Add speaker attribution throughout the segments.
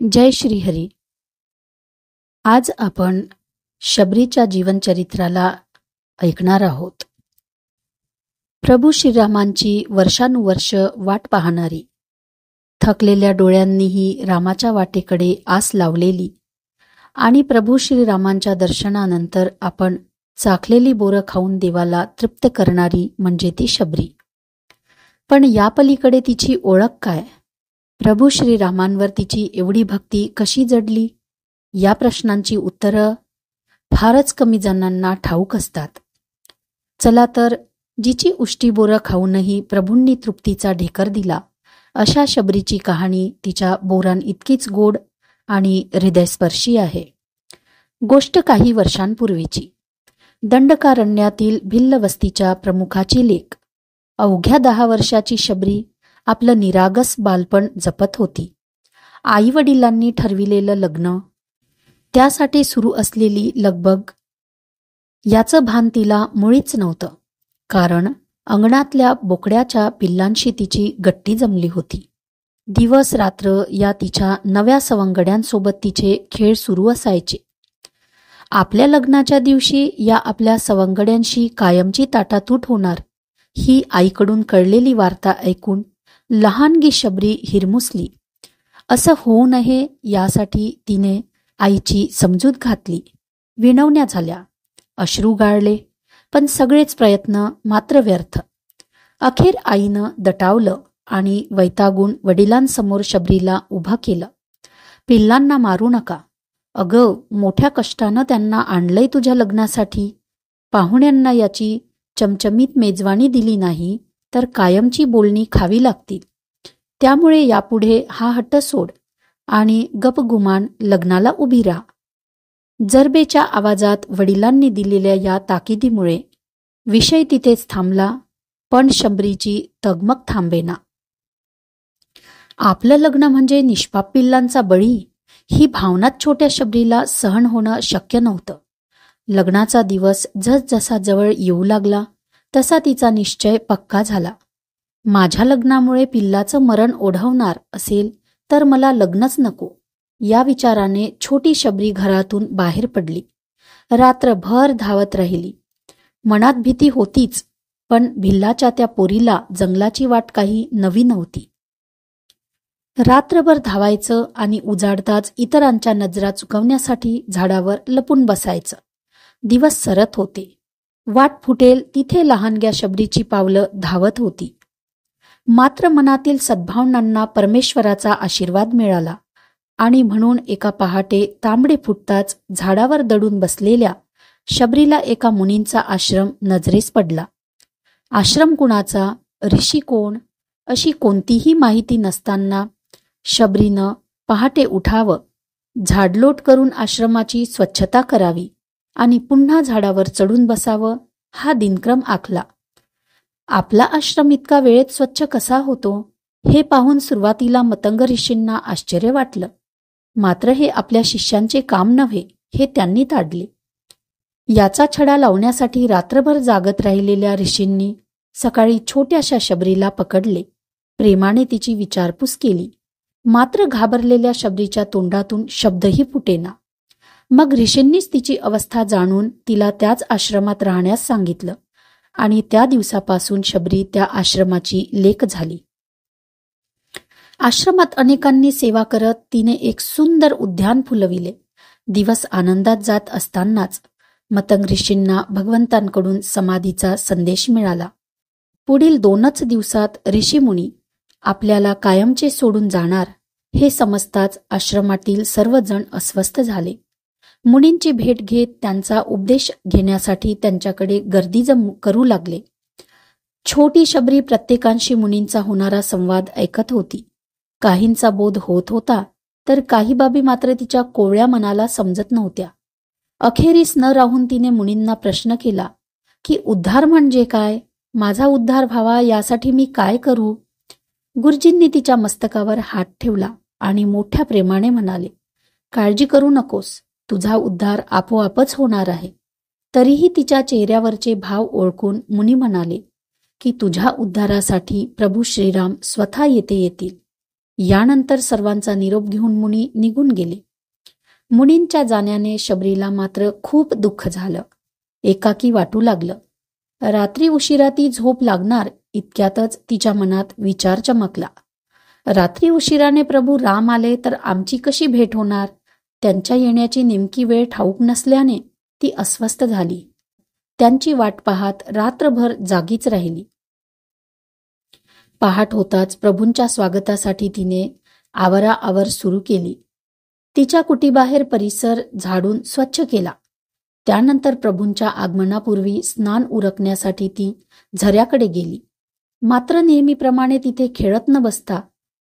Speaker 1: जय श्री हरी. आज आपण शबरीच्या जीवनचरित्राला ऐकणार आहोत. प्रभू श्रीरामांची वर्षानुवर्ष वाट पाहणारी, थकलेल्या डोळ्यांनीही रामाच्या वाटेकडे आस लावलेली आणि प्रभू श्रीरामांच्या दर्शनानंतर आपण चाखलेली बोरं खाऊन देवाला तृप्त करणारी म्हणजे ती शबरी. पण या पलीकडे तिची ओळख काय? प्रभू श्रीरामांवर तिची एवढी भक्ती कशी जडली? या प्रश्नांची उत्तरं फारच कमी जणांना ठाऊक असतात. चला तर जिची उष्टी बोरं खाऊनही प्रभूंनी तृप्तीचा ढेकर दिला अशा शबरीची कहाणी तिच्या बोरां इतकीच गोड आणि हृदयस्पर्शी आहे. गोष्ट काही वर्षांपूर्वीची. दंडकारण्यातील भिल्ल वस्तीच्या प्रमुखाची लेक, अवघ्या 10 वर्षाची शबरी आपलं निरागस बालपण जपत होती. आई वडिलांनी ठरविलेलं लग्न, त्यासाठी सुरू असलेली लगबग याचं भान तिला मुळीच नव्हतं. कारण अंगणातल्या बोकड्याच्या पिल्लांशी तिची गट्टी जमली होती. दिवस रात्र या तिच्या नव्या सवंगड्यांसोबत तिचे खेळ सुरू असायचे. आपल्या लग्नाच्या दिवशी या आपल्या सवंगड्यांशी कायमची ताटातूट होणार ही आईकडून कळलेली वार्ता ऐकून लहानगी शबरी हिरमुसली. असं होऊ नये यासाठी तिने आईची समजूत घातली. विनवण्या झाल्या, अश्रू गाळले, पण सगळेच प्रयत्न मात्र व्यर्थ. अखेर आईनं दटावलं आणि वैतागून वडिलांसमोर शबरीला उभं केलं. पिल्लांना मारू नका. अगं, मोठ्या कष्टानं त्यांना आणलंय तुझ्या लग्नासाठी. पाहुण्यांना याची चमचमीत मेजवानी दिली नाही तर कायमची बोलणी खावी लागतील. त्यामुळे यापुढे हा हट्ट सोड आणि गपगुमान लग्नाला उभी राहा. जरबेच्या आवाजात वडिलांनी दिलेल्या या ताकिदीमुळे विषय तिथेच थांबला, पण शबरीची तगमग थांबेना. आपलं लग्न म्हणजे निष्पाप पिल्लांचा बळी, ही भावनाच छोट्या शबरीला सहन होणं शक्य नव्हतं. लग्नाचा दिवस जसजसा जवळ येऊ लागला तसा तिचा निश्चय पक्का झाला. माझ्या लग्नामुळे पिल्लाचं मरण ओढवणार असेल तर मला लग्नच नको, या विचाराने छोटी शबरी घरातून बाहेर पडली. रात्रभर धावत राहिली. मनात भीती होतीच, पण भिल्लाच्या त्या पोरीला जंगलाची वाट काही नवी नव्हती. रात्रभर धावायचं आणि उजाडताच इतरांच्या नजरा चुकवण्यासाठी झाडावर लपून बसायचं. दिवस सरत होते. वाट फुटेल तिथे लहानग्या शबरीची पावलं धावत होती. मात्र मनातील सद्भावनांना परमेश्वराचा आशीर्वाद मिळाला आणि म्हणून एका पहाटे तांबडे फुटताच झाडावर दडून बसलेल्या शबरीला एका मुनींचा आश्रम नजरेस पडला. आश्रम कुणाचा, ऋषी कोण, अशी कोणतीही माहिती नसताना शबरीनं पहाटे उठावं, झाडलोट करून आश्रमाची स्वच्छता करावी आणि पुन्हा झाडावर चढून बसावं, हा दिनक्रम आखला. आपला आश्रम इतका वेळेत स्वच्छ कसा होतो हे पाहून सुरुवातीला मतंग ऋषींना आश्चर्य वाटलं. मात्र हे आपल्या शिष्यांचे काम नव्हे हे त्यांनी ताडले. याचा छडा लावण्यासाठी रात्रभर जागत राहिलेल्या ऋषींनी सकाळी छोट्याशा शबरीला पकडले. प्रेमाने तिची विचारपूस केली. मात्र घाबरलेल्या शबरीच्या तोंडातून शब्दही फुटेना. मग ऋषींनीच तिची अवस्था जाणून तिला त्याच आश्रमात राहण्यास सांगितलं आणि त्या दिवसापासून शबरी त्या आश्रमाची लेक झाली. आश्रमात अनेकांनी सेवा करत तिने एक सुंदर उद्यान फुलविले. दिवस आनंदात जात असतानाच मतंग ऋषींना भगवंतांकडून समाधीचा संदेश मिळाला. पुढील 2च दिवसात ऋषीमुनी आपल्याला कायमचे सोडून जाणार हे समजताच आश्रमातील सर्वजण अस्वस्थ झाले. मुनींची भेट घेत त्यांचा उपदेश घेण्यासाठी त्यांच्याकडे गर्दी करू लागले. छोटी शबरी प्रत्येकांशी मुनींचा होणारा संवाद ऐकत होती. काहींचा बोध होत होता तर काही बाबी मात्र तिच्या कोवळ्या मनाला समजत नव्हत्या. अखेरीस न राहून तिने मुनींना प्रश्न केला की उद्धार म्हणजे काय? माझा उद्धार व्हावा यासाठी मी काय करू? गुरुजींनी तिच्या मस्तकावर हात ठेवला आणि मोठ्या प्रेमाने म्हणाले, काळजी करू नकोस, तुझा उद्धार आपोआपच होणार आहे. तरीही तिच्या चेहऱ्यावरचे भाव ओळखून मुनी म्हणाले की तुझ्या उद्धारासाठी प्रभू श्रीराम स्वतः येथे येतील. यानंतर सर्वांचा निरोप घेऊन मुनी निघून गेले. मुनींच्या जाण्याने शबरीला मात्र खूप दुःख झालं. एकाकी वाटू लागलं. रात्री उशिरा ती झोप लागणार इतक्यातच तिच्या मनात विचार चमकला. रात्री उशिराने प्रभू राम आले तर आमची कशी भेट होणार? त्यांच्या येण्याची नेमकी वेळ ठाऊक नसल्याने ती अस्वस्थ झाली. त्यांची वाट पाहत रात्रभर जागीच राहिली. पहाट होताच प्रभूंच्या स्वागतासाठी तिने आवराआवर सुरू केली. तिच्या कुटीबाहेर परिसर झाडून स्वच्छ केला. त्यानंतर प्रभूंच्या आगमनापूर्वी स्नान उरकण्यासाठी ती झऱ्याकडे गेली. मात्र नेहमीप्रमाणे तिथे खेळत न बसता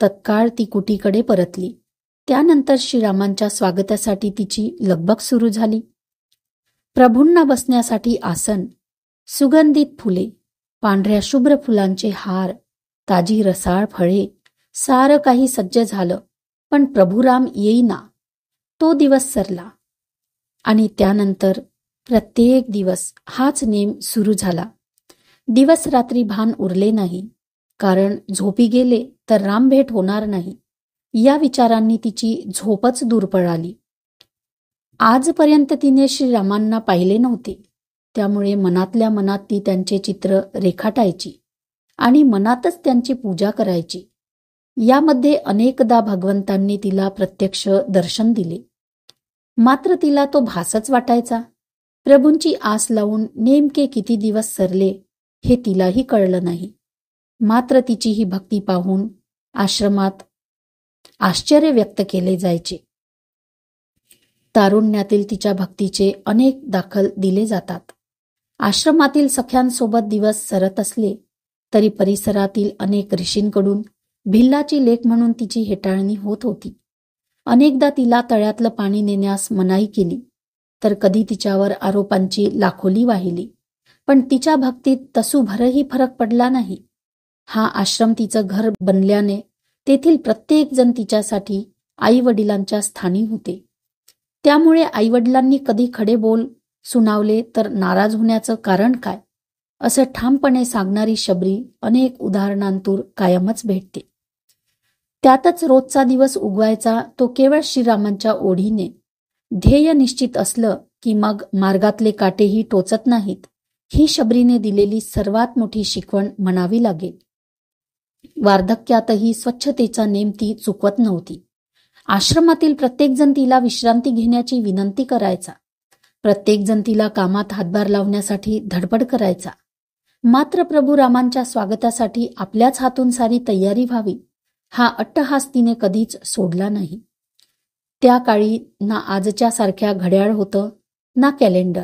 Speaker 1: तत्काळ ती कुटीकडे परतली. त्यानंतर श्रीरामांच्या स्वागतासाठी तिची लगबग सुरू झाली. प्रभूंना बसण्यासाठी आसन, सुगंधित फुले, पांढऱ्या शुभ्र फुलांचे हार, ताजी रसाळ फळे, सारं काही सज्ज झालं. पण प्रभुराम येईना. तो दिवस सरला आणि त्यानंतर प्रत्येक दिवस हाच नेम सुरू झाला. दिवस रात्री भान उरले नाही, कारण झोपी गेले तर रामभेट होणार नाही या विचारांनी तिची झोपच दूर पळाली. आजपर्यंत तिने श्रीरामांना पाहिले नव्हते, त्यामुळे मनातल्या मनात ती त्यांचे चित्र रेखाटायची आणि मनातच त्यांची पूजा करायची. यामध्ये अनेकदा भगवंतांनी तिला प्रत्यक्ष दर्शन दिले. मात्र तिला तो भासच वाटायचा. प्रभूंची आस लावून नेमके किती दिवस सरले हे तिलाही कळलं नाही. मात्र तिची ही भक्ती पाहून आश्रमात आश्चर्य व्यक्त केले जायचे. तारुण्यातील तिच्या भक्तीचे अनेक दाखल दिले जातात. आश्रमातील सख्यांसोबत दिवस सरत असले तरी परिसरातील अनेक ऋषींकडून भिल्लाची लेक म्हणून तिची हेटाळणी होत होती. अनेकदा तिला तळ्यातलं पाणी नेण्यास मनाई केली, तर कधी तिच्यावर आरोपांची लाखोली वाहिली. पण तिच्या भक्तीत तसूभरही फरक पडला नाही. हा आश्रम तिचं घर बनल्याने तेथील प्रत्येक जण तिच्यासाठी आई वडिलांच्या स्थानी होते. त्यामुळे आईवडिलांनी कधी खडे बोल सुनावले तर नाराज होण्याचं कारण काय, असं ठामपणे सांगणारी शबरी अनेक उदाहरणांतून कायमच भेटते. त्यातच रोजचा दिवस उगवायचा तो केवळ श्रीरामांच्या ओढीने. ध्येय निश्चित असलं की मग मार्गातले काटेही टोचत नाहीत, ही शबरीने दिलेली सर्वात मोठी शिकवण म्हणावी लागेल. वार्धक्यातही स्वच्छतेचा नेम ती चुकवत नव्हती. आश्रमातील प्रत्येकजण तिला विश्रांती घेण्याची विनंती करायचा. प्रत्येकजण तिला कामात हातभार लावण्यासाठी धडपड करायचा. मात्र प्रभू रामांच्या स्वागतासाठी आपल्याच हातून सारी तयारी व्हावी हा अट्टहास तिने कधीच सोडला नाही. त्या काळी ना आजच्या सारख्या घड्याळ होतं ना कॅलेंडर.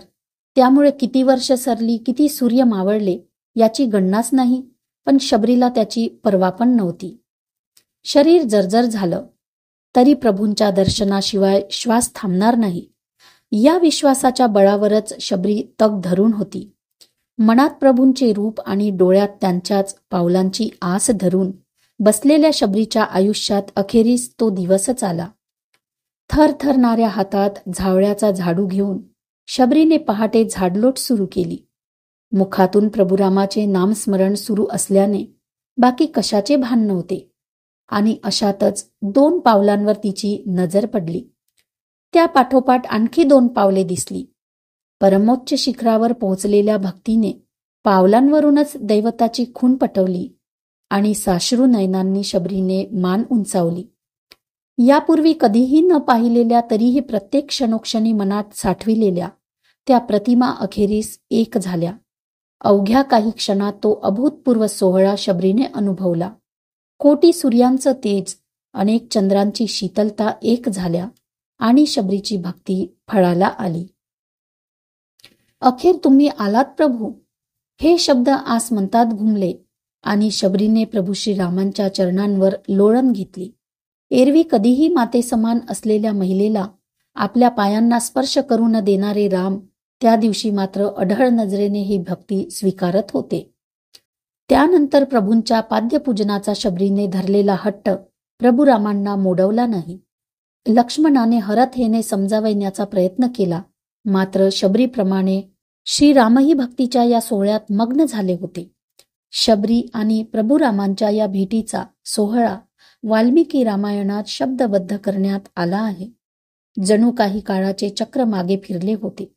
Speaker 1: त्यामुळे किती वर्ष सरली, किती सूर्य मावळले याची गणनाच नाही. पण शबरीला त्याची पर्वा पण नव्हती. शरीर जर्जर झालं तरी प्रभूंच्या दर्शनाशिवाय श्वास थांबणार नाही या विश्वासाच्या बळावरच शबरी तग धरून होती. मनात प्रभूंचे रूप आणि डोळ्यात त्यांच्याच पावलांची आस धरून बसलेल्या शबरीच्या आयुष्यात अखेरीस तो दिवसच आला. थरथरणाऱ्या हातात झावळ्याचा झाडू घेऊन शबरीने पहाटे झाडलोट सुरू केली. मुखातून प्रभुरामाचे नामस्मरण सुरू असल्याने बाकी कशाचे भान नव्हते. आणि अशातच 2 पावलांवर तिची नजर पडली. त्या पाठोपाठ आणखी 2 पावले दिसली. परमोच्च शिखरावर पोहोचलेल्या भक्तीने पावलांवरूनच दैवताची खूण पटवली आणि साश्रू नयनांनी शबरीने मान उंचावली. यापूर्वी कधीही न पाहिलेल्या तरीही प्रत्येक क्षणोक्षणी मनात साठविलेल्या त्या प्रतिमा अखेरीस एक झाल्या. अवघ्या काही क्षणात तो अभूतपूर्व सोहळा शबरीने अनुभवला. कोटी सूर्यांचं तेज, अनेक चंद्रांची शीतलता एक झाल्या आणि शबरीची भक्ती फळाला आली. अखेर तुम्ही आलात प्रभू, हे शब्द आसमंतात घुमले आणि शबरीने प्रभू श्रीरामांच्या चरणांवर लोळण घेतली. एरवी कधीही मातेसमान असलेल्या महिलेला आपल्या पायांना स्पर्श करू न देणारे राम त्या दिवशी मात्र अढळ नजरेने ही भक्ती स्वीकारत होते. त्यानंतर प्रभूंच्या पाद्यपूजनाचा शबरीने धरलेला हट्ट प्रभू रामांना मोडवला नाही. लक्ष्मणाने हरथेने समजावण्याचा प्रयत्न केला, मात्र शबरीप्रमाणे श्रीरामही भक्तीच्या या सोहळ्यात मग्न झाले होते. शबरी आणि प्रभू रामांच्या या भेटीचा सोहळा वाल्मिकी रामायणात शब्दबद्ध करण्यात आला आहे. जणू काही काळाचे चक्र मागे फिरले होते,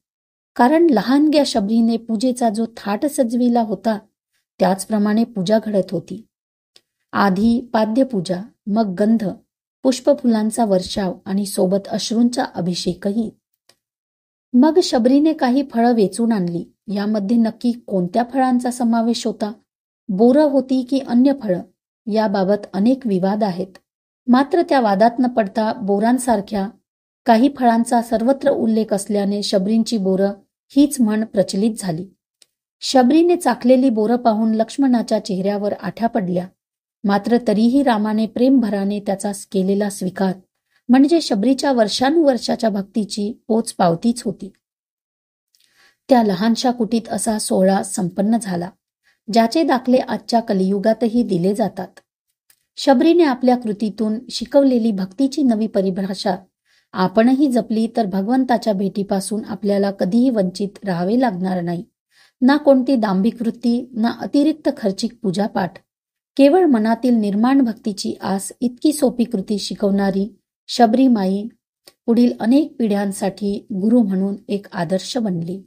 Speaker 1: कारण लहानग्या शबरीने पूजेचा जो थाट सजविला होता त्याचप्रमाणे पूजा घडत होती. आधी पाद्यपूजा, मग गंध, पुष्पफुलांचा वर्षाव आणि सोबत अश्रूंचा अभिषेकही. मग शबरीने काही फळं वेचून आणली. यामध्ये नक्की कोणत्या फळांचा समावेश होता? बोरं होती की अन्य फळं? याबाबत अनेक विवाद आहेत. मात्र त्या वादात न पडता बोरांसारख्या काही फळांचा सर्वत्र उल्लेख असल्याने शबरींची बोरं हीच म्हण प्रचलित झाली. शबरीने चाखलेली बोरं पाहून लक्ष्मणाच्या चेहऱ्यावर आठ्या पडल्या. मात्र तरीही रामाने प्रेमभराने त्याचा केलेला स्वीकार म्हणजे शबरीच्या वर्षानुवर्षाच्या भक्तीची पोचपावतीच होती. त्या लहानशा कुटीत असा सोहळा संपन्न झाला, ज्याचे दाखले आजच्या कलियुगातही दिले जातात. शबरीने आपल्या कृतीतून शिकवलेली भक्तीची नवी परिभाषा आपणही जपली तर भगवंताच्या भेटीपासून आपल्याला कधीही वंचित राहावे लागणार नाही. ना कोणती दांभिक वृत्ती, ना अतिरिक्त खर्चिक पूजापाठ. केवळ मनातील निर्माण भक्तीची आस इतकी सोपी कृती शिकवणारी शबरी माई पुढील अनेक पिढ्यांसाठी गुरु म्हणून एक आदर्श बनली.